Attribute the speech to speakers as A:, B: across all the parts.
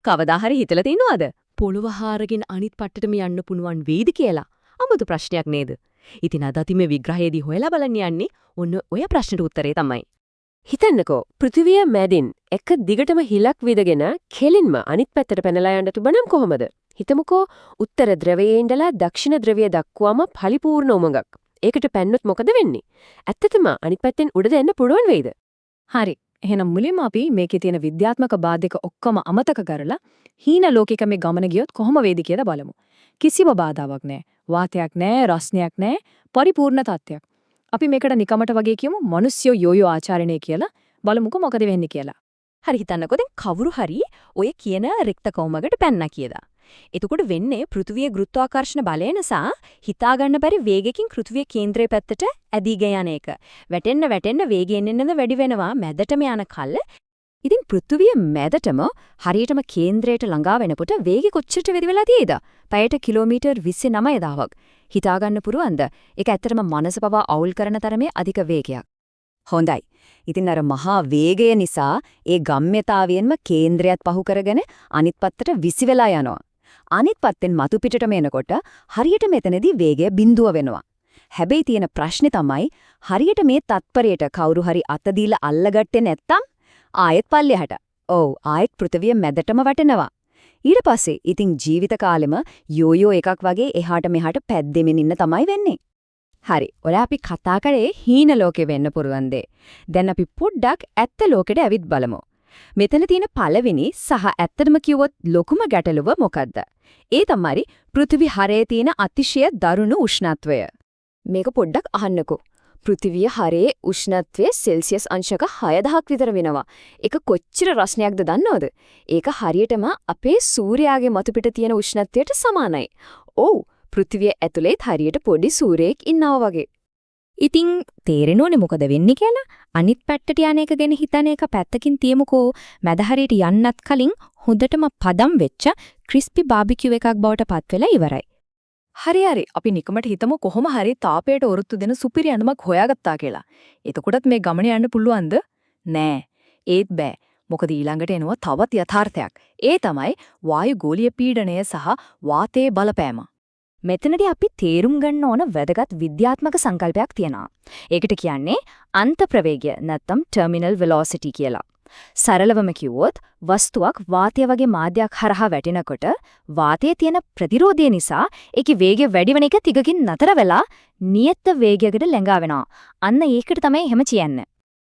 A: කවදා හරි හිතලා තියනවාද? පොළොව හාරගෙන අනිත් පැත්තටම යන්න පුළුවන් වේද කියලා? අමුතු ප්‍රශ්නයක් නේද? ඉතින් අද අපි මේ විග්‍රහයේදී හොයලා බලන්න යන්නේ ඔන්න ඔය ප්‍රශ්නට උත්තරේ තමයි.
B: හිතන්නකෝ පෘථිවිය මැදින් එක දිගටම හිලක් විදගෙන කෙලින්ම අනිත් පැත්තට පැනලා යන්න තිබුණනම් කොහොමද? හිතමුකෝ උත්තර ධ්‍රවයේ ඉඳලා දක්ෂිණ ධ්‍රවය දක්වාම පරිපූර්ණ උමඟක්. ඒකට පැන්නොත් මොකද වෙන්නේ? ඇත්තටම අනිත් පැත්තෙන් උඩට එන්න පුළුවන් වෙයිද?
A: හරි. එහෙනම් මුලින්ම අපි මේකේ තියෙන විද්‍යාත්මක බාධක ඔක්කොම අමතක කරලා හීන ලෝකයක මේ ගමන ගියොත් කොහොම වේද කියලා බලමු. කිසිම බාධාවක් නැහැ. වාතයක් නැහැ, රස්නයක් නැහැ, පරිපූර්ණ තත්ත්වයක්. අපි මේකට නිකමට වගේ කියමු මිනිස්සු යෝයෝ ආචාරණය කියලා බලමුකෝ මොකද වෙන්නේ කියලා. හරි හිතන්නකෝ දැන් කවුරු හරි ඔය කියන රික්ත කවුමකට පැන්නා කියලා. එතකොට වෙන්නේ පෘථුවියේ ගුරුත්වාකර්ෂණ බලය නිසා හිතා ගන්න බැරි වේගයකින් පෘථුවිය කේන්ද්‍රයේ පැත්තට ඇදීගෙන යන එක. වැටෙන්න වේගයෙන් එන්නද වැඩි වෙනවා මැදටම යන කල. ඉතින් පෘථුවිය මැදටම හරියටම කේන්ද්‍රයට ළඟා වෙනකොට වේගෙ කොච්චරට වැඩි වෙලා තියෙද? පැයට කිලෝමීටර් 29000ක්. හිතා ගන්න පුරුවන්ද? ඒක ඇත්තටම මනස පවා අවුල් කරන තරමේ අධික වේගයක්. හොඳයි. ඉතින් අර මහා වේගය නිසා ඒ ගම්ම්‍යතාවයෙන්ම කේන්ද්‍රයත් පහු කරගෙන අනිත් පැත්තට විසි වෙලා යනවා. අනිත් පැත්තෙන් මතු පිටටම එනකොට හරියට මෙතනදී වේගය බිඳුව වෙනවා. හැබැයි තියෙන ප්‍රශ්නේ තමයි හරියට මේ තත්පරයට කවුරු හරි අත දීලා අල්ලගත්තේ නැත්තම් ආයෙත් පල්ලෙහාට. ඔව් ආයෙත් පෘථිවිය මැදටම වටෙනවා. ඊට පස්සේ ඉතින් ජීවිත කාලෙම යෝයෝ එකක් වගේ එහාට මෙහාට පැද්දෙමින් ඉන්න තමයි වෙන්නේ. හරි. ඔය අපි කතා කරේ හීන ලෝකෙ වෙන්න පුරුවන් දේ. දැන් අපි පොඩ්ඩක් ඇත්ත ලෝකෙට ඇවිත් බලමු. මෙතන තියෙන පළවෙනි සහ ඇත්තටම කිව්වොත් ලොකුම ගැටලුව මොකද්ද? ඒ තමයි පෘථිවි හරයේ තියෙන අතිශය දරුණු උෂ්ණත්වය. මේක පොඩ්ඩක් අහන්නකෝ. පෘථිවිය හරයේ උෂ්ණත්වය සෙල්සියස් අංශක 6000ක් විතර වෙනවා. ඒක කොච්චර රස්නයක්ද දන්නවද? ඒක හරියටම අපේ සූර්යාගේ මතු පිට තියෙන උෂ්ණත්වයට සමානයි. ඔව්. පෘථිවිය ඇතුලේ හරියට පොඩි සූර්යයෙක් ඉන්නවා වගේ.
C: ඉතින් තේරෙනෝනේ මොකද වෙන්නේ කියලා. අනිත් පැත්තට යන එක ගැන හිතන එක පැත්තකින් තියමුකෝ. මැද හරියට යන්නත් කලින් හොඳටම පදම් වෙච්ච ක්‍රිස්පි බාබිකියු එකක් බවට පත් වෙලා ඉවරයි.
A: හරි. අපි නිකමට හිතමු කොහොම හරි තාපයට ඔරොත්තු දෙන සුපිරි අණුමක් හොයාගත්තා කියලා. එතකොටත් මේ ගමන යන්න පුළුවන්ද? නෑ. ඒත් බෑ. මොකද ඊළඟට එනවා තවත් යථාර්ථයක්. ඒ තමයි වායු ගෝලීය පීඩනය සහ වාතයේ බලපෑම.
C: මෙතනදී අපි තේරුම් ගන්න ඕන වැදගත් විද්‍යාත්මක සංකල්පයක් තියෙනවා. ඒකට කියන්නේ අන්ත ප්‍රවේගය නැත්නම් ටර්මිනල් වෙලොසිටි කියලා. සරලවම කිව්වොත් වස්තුවක් වාතය වගේ මාධ්‍යයක් හරහා වැටෙනකොට වාතයේ තියෙන ප්‍රතිරෝධය නිසා ඒකේ වේගය වැඩි වෙන එක ටිකකින් නතර වෙලා නියත වේගයකට ළඟා වෙනවා. අන්න ඒකට තමයි එහෙම කියන්නේ.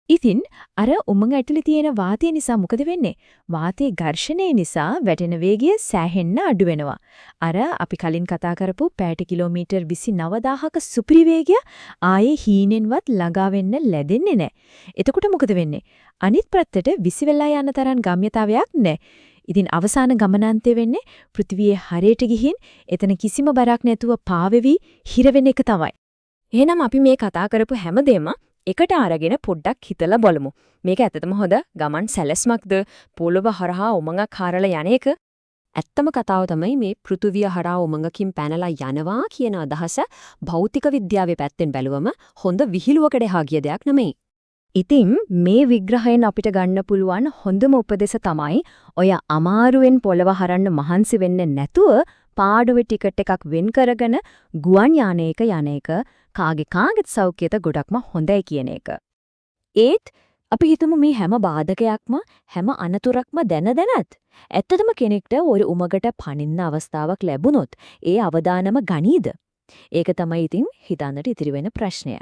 D: ඉතින් අර උමඟ ඇතුලේ තියෙන වාතය නිසා මොකද වෙන්නේ? වාතයේ ඝර්ෂණය නිසා වැටෙන වේගය සෑහෙන්න අඩු වෙනවා. අර අපි කලින් කතා කරපු පැයට කිලෝමීටර් 29000ක සුපිරි වේගය ආයේ හීනෙන්වත් ළඟා වෙන්න ලැබෙන්නේ නැහැ. එතකොට මොකද වෙන්නේ? අනිත් පැත්තට විසි වෙලා යන තරම් ගම්‍යතාවයක් නැහැ. ඉතින් අවසාන ගමනාන්තය වෙන්නේ පෘථිවියේ හරයට ගිහින් එතන කිසිම බරක් නැතුව පාවෙවි හිර වෙන එක තමයි.
A: එහෙනම් අපි මේ කතා කරපු හැමදේම එකට අරගෙන පොඩ්ඩක් හිතලා බලමු. මේක ඇත්තටම හොඳ ගමන් සැලැස්මක්ද? පොළොව හරහා උමඟක් හරලා යන එක?
B: ඇත්තම කතාව තමයි මේ පෘථිවිය හරහා උමඟකින් පැනලා යනවා කියන අදහස භෞතික විද්‍යාවේ පැත්තෙන් බැලුවම හොඳ විහිළුවකට එහා ගිය දෙයක් නෙමෙයි.
C: ඉතින් මේ විග්‍රහයෙන් අපිට ගන්න පුළුවන් හොඳම උපදේශ තමයි ඔය අමාරුවෙන් පොළව හරන්න මහන්සි වෙන්නේ නැතුව පාඩුවේ ටිකට් එකක් වෙන් කරගෙන ගුවන් යානයක යන එක කාගෙත් සෞඛ්‍යයට ගොඩක්ම හොඳයි කියන එක.
D: ඒත් අපි හිතමු මේ හැම බාධකයක්ම හැම අනතුරක්ම දැනත් ඇත්තටම කෙනෙක්ට ඔය උමගට පනින්න අවස්ථාවක් ලැබුණොත් ඒ අවදානම ගනීද? ඒක තමයි ඉතින් හිතන්නට ඉතිරි වෙන ප්‍රශ්නය.